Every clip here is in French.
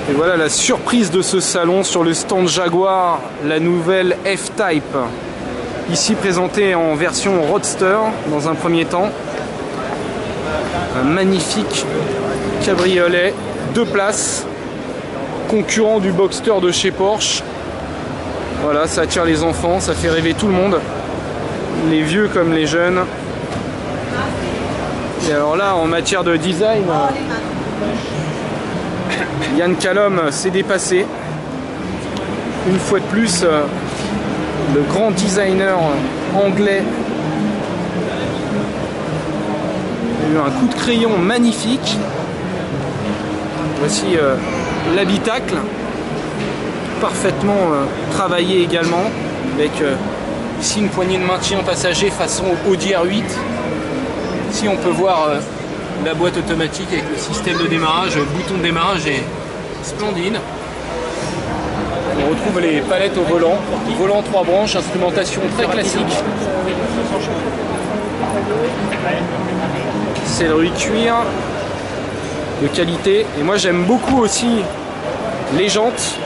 Et voilà la surprise de ce salon sur le stand Jaguar, la nouvelle F-Type. Ici présentée en version Roadster dans un premier temps. Un magnifique cabriolet, 2 places, concurrent du Boxster de chez Porsche. Voilà, ça attire les enfants, ça fait rêver tout le monde, les vieux comme les jeunes. Et alors là, en matière de design, Yann Callum s'est dépassé. Une fois de plus, le grand designer anglais a eu un coup de crayon magnifique. Voici l'habitacle, parfaitement travaillé également, avec ici une poignée de maintien passager façon Audi R8. Ici on peut voir la boîte automatique avec le système de démarrage, le bouton de démarrage est splendide. On retrouve les palettes au volant, volant 3 branches, instrumentation très classique. Sellerie cuir de qualité. Et moi j'aime beaucoup aussi les jantes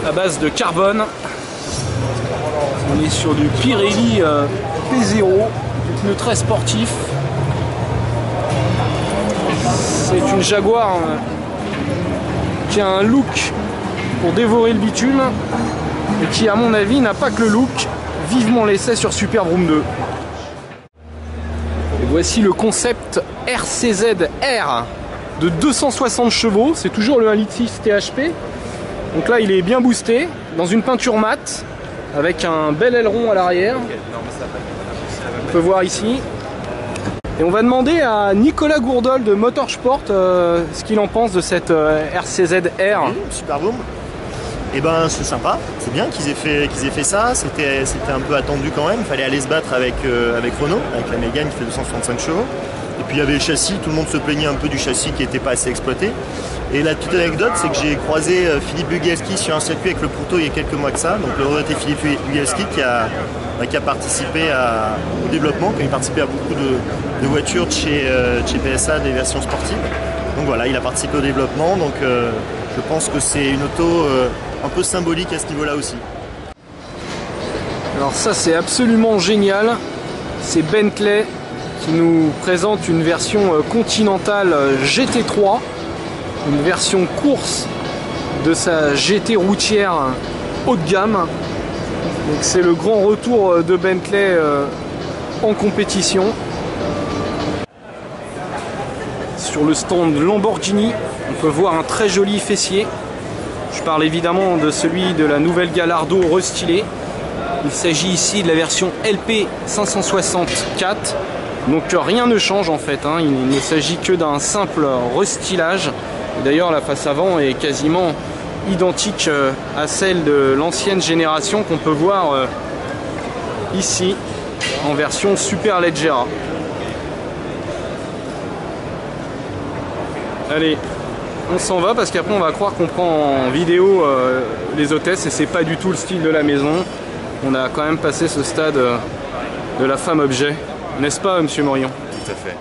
à base de carbone. On est sur du Pirelli P0, du pneu très sportif. C'est une Jaguar qui a un look pour dévorer le bitume et qui à mon avis n'a pas que le look, vivement l'essai sur Super Vroom 2. Et voici le concept RCZ-R de 260 chevaux, c'est toujours le 1,6 litre THP. Donc là il est bien boosté, dans une peinture mate, avec un bel aileron à l'arrière. On peut voir ici. Et on va demander à Nicolas Gourdol de Motorsport ce qu'il en pense de cette RCZ-R. Super Vroom. Et ben c'est sympa, c'est bien qu'ils aient fait ça, c'était un peu attendu quand même, il fallait aller se battre avec Renault, avec la Mégane qui fait 265 chevaux. Et puis il y avait le châssis, tout le monde se plaignait un peu du châssis qui n'était pas assez exploité. Et la petite anecdote, c'est que j'ai croisé Philippe Bugalski sur un circuit avec le Pourto il y a quelques mois que ça, donc le regretté Philippe Bugalski qui a participé au développement, qui a participé à beaucoup de voitures de chez PSA, des versions sportives. Donc voilà, il a participé au développement, donc je pense que c'est une auto un peu symbolique à ce niveau-là aussi. Alors ça c'est absolument génial, c'est Bentley qui nous présente une version continentale GT3, une version course de sa GT routière haut de gamme. Donc c'est le grand retour de Bentley en compétition. Sur le stand Lamborghini, on peut voir un très joli fessier. Je parle évidemment de celui de la nouvelle Gallardo restylée. Il s'agit ici de la version LP 564. Donc rien ne change en fait, hein. Il ne s'agit que d'un simple restylage. D'ailleurs la face avant est quasiment identique à celle de l'ancienne génération qu'on peut voir ici en version Superleggera. Allez, on s'en va parce qu'après on va croire qu'on prend en vidéo les hôtesses et c'est pas du tout le style de la maison. On a quand même passé ce stade de la femme objet, n'est-ce pas monsieur Morillon? Tout à fait.